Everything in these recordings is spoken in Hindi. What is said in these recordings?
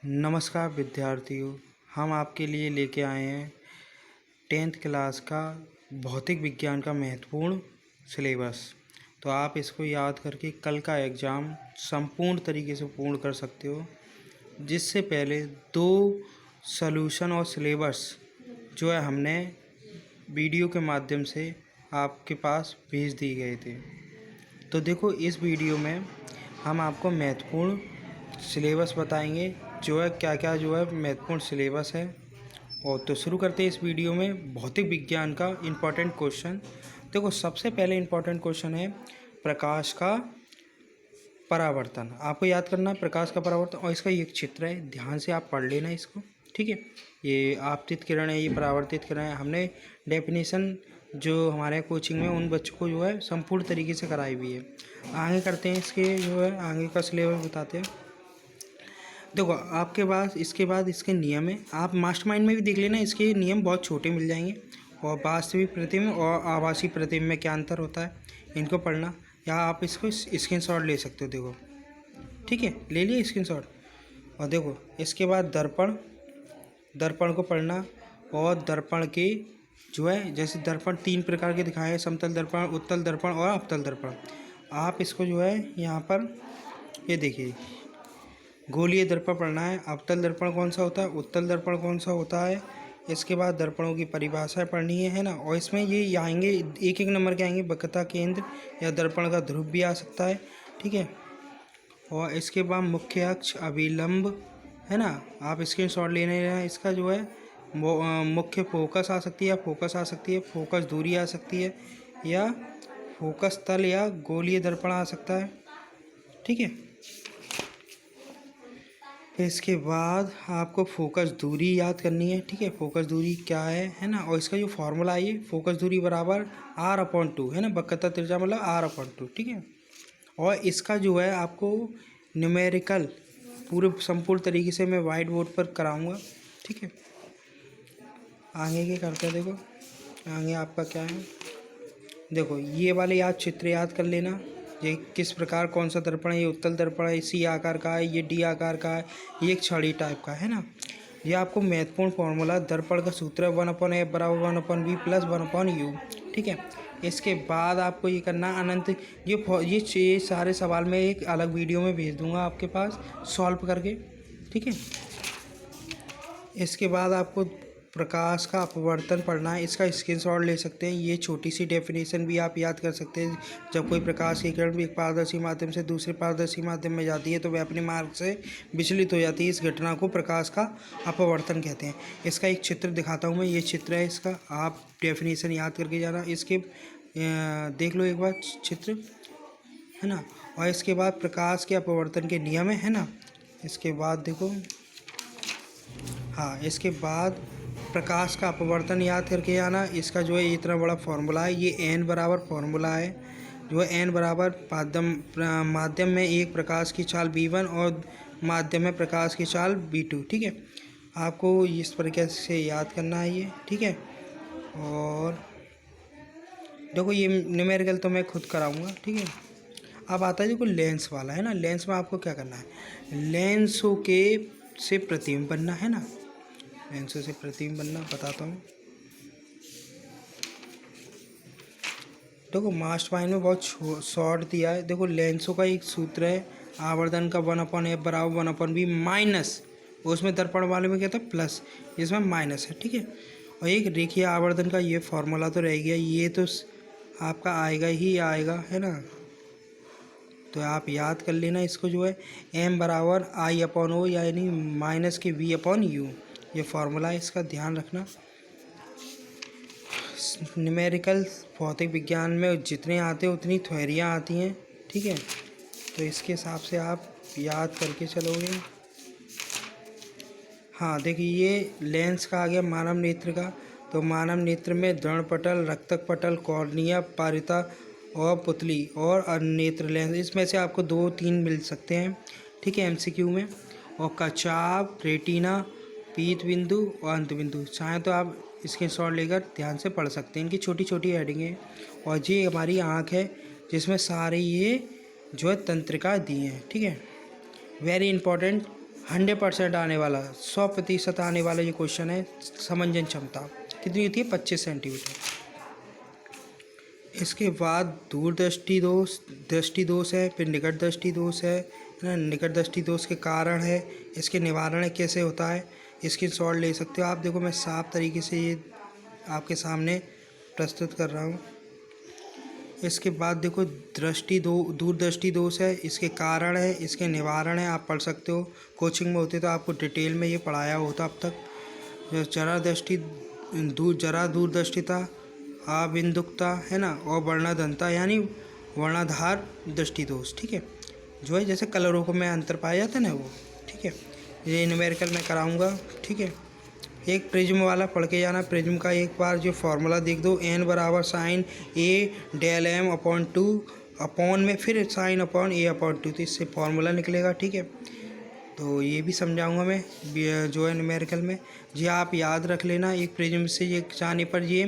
नमस्कार विद्यार्थियों, हम आपके लिए लेके आए हैं 10th क्लास का भौतिक विज्ञान का महत्वपूर्ण सिलेबस। तो आप इसको याद करके कल का एग्ज़ाम संपूर्ण तरीके से पूर्ण कर सकते हो। जिससे पहले 2 सॉल्यूशन और सिलेबस जो है हमने वीडियो के माध्यम से आपके पास भेज दिए गए थे। तो देखो, इस वीडियो में हम आपको महत्वपूर्ण सिलेबस बताएंगे, जो है क्या क्या जो है महत्वपूर्ण सिलेबस है। और तो शुरू करते हैं इस वीडियो में भौतिक विज्ञान का इम्पोर्टेंट क्वेश्चन। देखो, सबसे पहले इम्पोर्टेंट क्वेश्चन है प्रकाश का परावर्तन। आपको याद करना है प्रकाश का परावर्तन, और इसका एक चित्र है, ध्यान से आप पढ़ लेना इसको, ठीक है। ये आपतित किरण है, ये परावर्तित किरण है। हमने डेफिनेशन जो हमारे कोचिंग में उन बच्चों को जो है संपूर्ण तरीके से कराई हुई है। आगे करते हैं, इसके जो है आगे का सिलेबस बताते हैं। देखो, आपके पास इसके बाद इसके नियम है, आप मास्टरमाइंड में भी देख लेना, इसके नियम बहुत छोटे मिल जाएंगे। और वास्तविक प्रतिबिंब और आभासी प्रतिबिंब में क्या अंतर होता है, इनको पढ़ना, या आप इसको स्क्रीनशॉट ले सकते हो। देखो, ठीक है, ले लिए स्क्रीनशॉट। और देखो, इसके बाद दर्पण को पढ़ना। और दर्पण के जो है, जैसे दर्पण 3 प्रकार के दिखाए हैं, समतल दर्पण, उत्तल दर्पण और अवतल दर्पण। आप इसको जो है यहाँ पर ये देखिए, गोलीय दर्पण पढ़ना है। अवतल दर्पण कौन सा होता है, उत्तल दर्पण कौन सा होता है। इसके बाद दर्पणों की परिभाषा पढ़नी है ना। और इसमें ये आएंगे, एक एक नंबर के आएंगे, वक्रता केंद्र या दर्पण का ध्रुव भी आ सकता है, ठीक है। और इसके बाद मुख्य अक्ष, अभिलंब, है ना। आप स्क्रीनशॉट लेने हैं, इसका जो है मुख्य फोकस आ सकती है, फोकस आ सकती है, फोकस दूरी आ सकती है, या फोकस तल या गोलीय दर्पण आ सकता है, ठीक है। इसके बाद आपको फोकस दूरी याद करनी है, ठीक है। फोकस दूरी क्या है ना। और इसका जो फॉर्मूला है, ये फोकस दूरी बराबर r/2 है ना, वक्रता त्रिज्या मतलब r/2, ठीक है। और इसका जो है आपको न्यूमेरिकल पूरे संपूर्ण तरीके से मैं वाइट बोर्ड पर कराऊंगा, ठीक है। आगे क्या करते हैं, देखो आगे आपका क्या है। देखो, ये वाले याद चित्र याद कर लेना। ये किस प्रकार कौन सा दर्पण है, ये उत्तल दर्पण है, सी आकार का है, ये डी आकार का है, ये एक छड़ी टाइप का है ना। ये आपको महत्वपूर्ण फॉर्मूला, दर्पण का सूत्र है 1/f बराबर 1/v प्लस 1/u, ठीक है। इसके बाद आपको ये करना अनंत, ये सारे सवाल मैं एक अलग वीडियो में भेज दूंगा आपके पास सॉल्व करके, ठीक है। इसके बाद आपको प्रकाश का अपवर्तन पढ़ना है, इसका स्क्रीनशॉट ले सकते हैं। ये छोटी सी डेफिनेशन भी आप याद कर सकते हैं। जब कोई प्रकाश की किरण भी एक पारदर्शी माध्यम से दूसरे पारदर्शी माध्यम में जाती है तो वह अपने मार्ग से विचलित हो जाती है। इस घटना को प्रकाश का अपवर्तन कहते हैं। इसका एक चित्र दिखाता हूँ मैं, ये चित्र है इसका, आप डेफिनेशन याद करके जाना। इसके देख लो एक बार चित्र, है ना। और इसके बाद प्रकाश के अपवर्तन के नियम है ना। इसके बाद देखो, हाँ, इसके बाद प्रकाश का अपवर्तन याद करके आना। इसका जो है इतना बड़ा फॉर्मूला है, ये n बराबर फॉर्मूला है, जो है n बराबर माध्यम में एक प्रकाश की चाल v1 और माध्यम में प्रकाश की चाल v2, ठीक है। आपको इस तरीके से याद करना है ये, ठीक है। और देखो, ये न्यूमेरिकल तो मैं खुद कराऊंगा, ठीक है। अब आता है देखो लेंस वाला, है ना। लेंस में आपको क्या करना है, लेंसों के से प्रतिबिंब बनना है ना, लेंसों से प्रतिबिंब बनना बताता हूँ। देखो, मास्टरमाइंड में बहुत शॉर्ट दिया है। देखो, लेंसों का एक सूत्र है, आवर्धन का 1/f बराबर 1/v माइनस, उसमें दर्पण वाले में क्या था प्लस, इसमें माइनस है, ठीक है। और एक रेखीय आवर्धन का ये फॉर्मूला तो रह गया, ये तो आपका आएगा ही आएगा, है ना। तो आप याद कर लेना इसको, जो है m बराबर I/O यानी माइनस के v/u, ये फार्मूला है, इसका ध्यान रखना। न्यूमेरिकल भौतिक विज्ञान में जितने आते हैं उतनी थ्योरियाँ आती हैं, ठीक है। तो इसके हिसाब से आप याद करके चलोगे। हाँ, देखिए, ये लेंस का आ गया मानव नेत्र का। तो मानव नेत्र में दर्पण, रक्तक पटल, कॉर्निया, पारिता और पुतली और नेत्र लेंस, इसमें से आपको 2-3 मिल सकते हैं, ठीक है, एमसीक्यू में। और कचाप, रेटिना, पीत बिंदु और अंत बिंदु, चाहें तो आप स्क्रीनशॉट लेकर ध्यान से पढ़ सकते हैं। इनकी छोटी छोटी हेडिंग है। और ये हमारी आँख है, जिसमें सारे ये जो है तंत्रिका दी हैं, ठीक है। वेरी इंपॉर्टेंट 100% आने वाला, 100% आने वाला ये क्वेश्चन है। समंजन क्षमता कितनी होती है? 25 सेंटीमीटर। इसके बाद दूरदृष्टि दोष, दृष्टि दोष है, फिर निकट दृष्टि दोष है ना। निकट दृष्टि दोष के कारण है, इसके निवारण कैसे होता है, इसकी शॉर्ट ले सकते हो आप। देखो मैं साफ तरीके से ये आपके सामने प्रस्तुत कर रहा हूँ। इसके बाद देखो दूरदृष्टि दोष है, इसके कारण है, इसके निवारण है, आप पढ़ सकते हो। कोचिंग में होते तो आपको डिटेल में ये पढ़ाया होता अब तक। जरा दूरदृष्टिता, अबिंदुकता है ना, और वर्णाधनता यानी वर्णाधार दृष्टि दोष। ठीक है, जो है जैसे कलरों को में अंतर पाया जाता है ना वो। ठीक है, ये न्यूमेरिकल में कराऊंगा। ठीक है, एक प्रिज्म वाला पढ़ के जाना। प्रिज्म का एक बार जो फॉर्मूला देख दो, n बराबर साइन ए डेल एम अपॉन 2 अपॉन में फिर साइन अपॉन ए अपॉन 2, तो इससे फॉर्मूला निकलेगा। ठीक है, तो ये भी समझाऊंगा मैं जो है न्यूमेरिकल में। जी आप याद रख लेना, एक प्रिज्म से ये जाने पर ये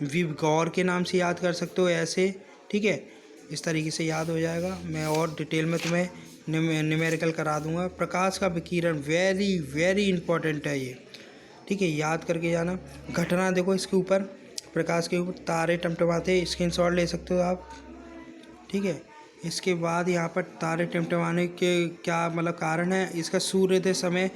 विगौर के नाम से याद कर सकते हो ऐसे। ठीक है, इस तरीके से याद हो जाएगा। मैं और डिटेल में तुम्हें न्यूमेरिकल करा दूंगा। प्रकाश का विकिरण वेरी वेरी इंपॉर्टेंट है ये। ठीक है, याद करके जाना। घटना देखो इसके ऊपर, प्रकाश के ऊपर तारे टमटमाते, स्क्रीनशॉट ले सकते हो आप। ठीक है, इसके बाद यहाँ पर तारे टिमटिमाने के क्या मतलब कारण है, इसका सूर्योदय समय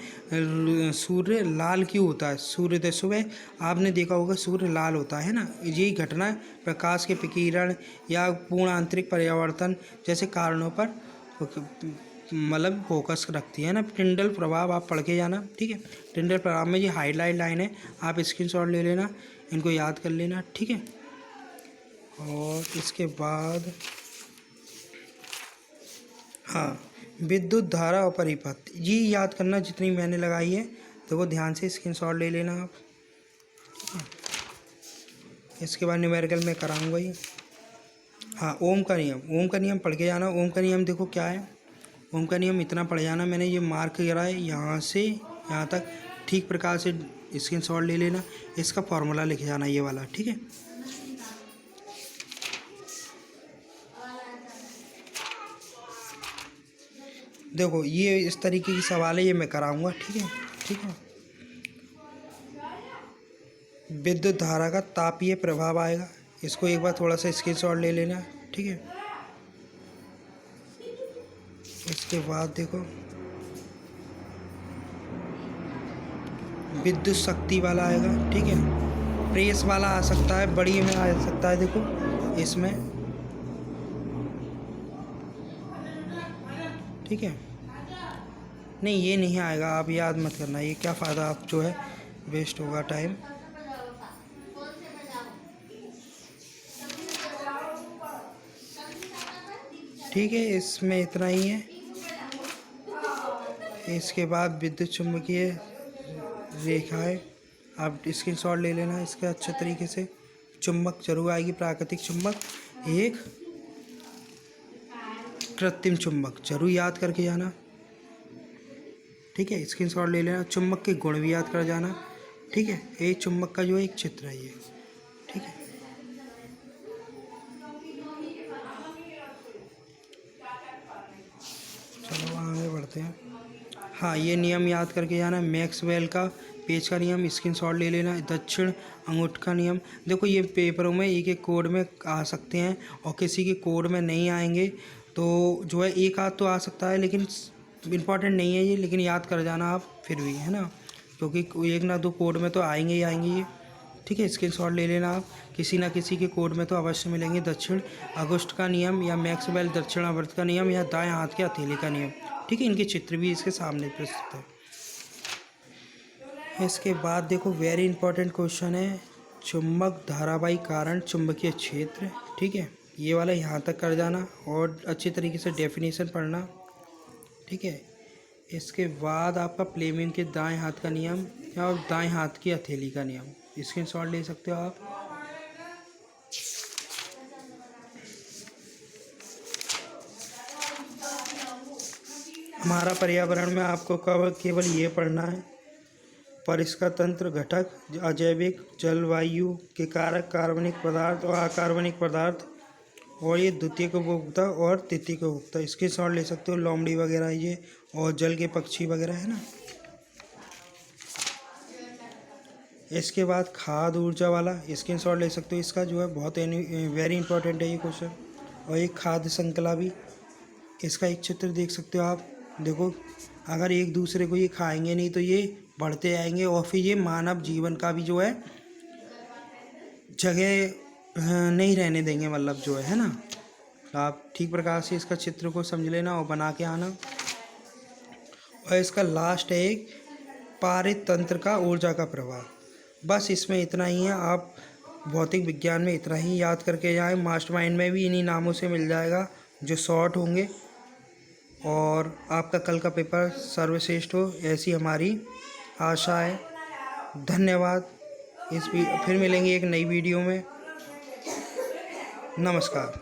सूर्य लाल क्यों होता है? सूर्योदय सुबह आपने देखा होगा सूर्य लाल होता है ना। यही घटना प्रकाश के विकिरण या पूर्ण आंतरिक परिवर्तन जैसे कारणों पर मतलब फोकस रखती है ना। टिंडल प्रभाव आप पढ़ के जाना। ठीक है, टिंडल प्रभाव में ये हाईलाइट लाइन है, आप स्क्रीनशॉट ले लेना, इनको याद कर लेना। ठीक है, और इसके बाद हाँ, विद्युत धारा और परिपथ ये याद करना जितनी मैंने लगाई है, तो वो ध्यान से स्क्रीनशॉट ले लेना आप। इसके बाद न्यूमेरिकल में कराऊंगा ये। हाँ, ओम का नियम, ओम का नियम पढ़ के जाना। ओम का नियम देखो क्या है, ओम का नियम इतना पढ़ जाना, मैंने ये मार्क करा है यहाँ से यहाँ तक, ठीक प्रकार से स्क्रीनशॉट ले लेना। इसका फॉर्मूला लिख जाना ये वाला। ठीक है, देखो ये इस तरीके की सवाल है, ये मैं कराऊंगा। ठीक है, ठीक है। विद्युत धारा का तापीय प्रभाव आएगा, इसको एक बार थोड़ा सा स्क्रीनशॉट ले लेना। ठीक है, इसके बाद देखो विद्युत शक्ति वाला आएगा। ठीक है, प्रेस वाला आ सकता है, बड़ी में आ सकता है। देखो इसमें, ठीक है, नहीं ये नहीं आएगा, आप याद मत करना, ये क्या फ़ायदा, आप जो है वेस्ट होगा टाइम। ठीक है, इसमें इतना ही है। इसके बाद विद्युत चुम्बकीय रेखाएं आप स्क्रीनशॉट ले लेना इसके अच्छे तरीके से। चुम्बक जरूर आएगी, प्राकृतिक चुम्बक, एक कृत्रिम चुम्बक, जरूर याद करके जाना। ठीक है, स्क्रीनशॉट ले लेना। चुम्बक के गुण भी याद कर जाना। ठीक है, ये चुम्बक का जो है एक चित्र है ये। ठीक है, चलो आगे बढ़ते हैं। हाँ, ये नियम याद करके जाना। मैक्सवेल का पेज का नियम स्क्रीनशॉट ले लेना। दक्षिण अंगूठ का नियम, देखो ये पेपरों में एक एक कोड में आ सकते हैं और किसी के कोड में नहीं आएंगे, तो जो है एक आध तो आ सकता है, लेकिन इम्पॉर्टेंट नहीं है ये, लेकिन याद कर जाना आप फिर भी, है ना, क्योंकि एक ना दो कोड में तो आएंगे ही आएंगे ये। ठीक है, स्क्रीनशॉट ले लेना आप, किसी ना किसी के कोड में तो अवश्य मिलेंगे। दक्षिण अगस्त का नियम या मैक्सवेल दक्षिणावर्त का नियम या दाएं हाथ के हथेली का नियम। ठीक है, इनके चित्र भी इसके सामने प्रस्तुत है। इसके बाद देखो वेरी इंपॉर्टेंट क्वेश्चन है, चुंबक धारावाही कारण चुंबकीय क्षेत्र। ठीक है, ये वाला यहाँ तक कर जाना और अच्छी तरीके से डेफिनेशन पढ़ना। ठीक है, इसके बाद आपका प्लेमिंग के दाएं हाथ का नियम या दाएं हाथ की हथेली का नियम, स्क्रीनशॉट ले सकते हो आप। हमारा पर्यावरण में आपको केवल ये पढ़ना है, परिष्कार तंत्र घटक, अजैविक, जलवायु के कारक, कार्बनिक पदार्थ और अकार्बनिक पदार्थ और ये द्वितीयक उपभोक्ता और तृतीयक उपभोक्ता, स्क्रीनशॉट ले सकते हो। लोमड़ी वगैरह ये और जल के पक्षी वगैरह है ना। इसके बाद खाद ऊर्जा वाला स्क्रीनशॉट ले सकते हो। इसका जो है बहुत वेरी इंपॉर्टेंट है ये क्वेश्चन। और एक खाद्य श्रृंखला भी, इसका एक चित्र देख सकते हो आप। देखो, अगर एक दूसरे को ये खाएंगे नहीं तो ये बढ़ते आएंगे और फिर ये मानव जीवन का भी जो है जगह नहीं रहने देंगे, मतलब जो है ना। आप ठीक प्रकार से इसका चित्र को समझ लेना और बना के आना। और इसका लास्ट है एक पारित तंत्र का ऊर्जा का प्रवाह। बस इसमें इतना ही है। आप भौतिक विज्ञान में इतना ही याद करके जाएं। मास्टरमाइंड में भी इन्हीं नामों से मिल जाएगा जो शॉर्ट होंगे। और आपका कल का पेपर सर्वश्रेष्ठ हो, ऐसी हमारी आशा है। धन्यवाद। फिर मिलेंगे एक नई वीडियो में। नमस्कार।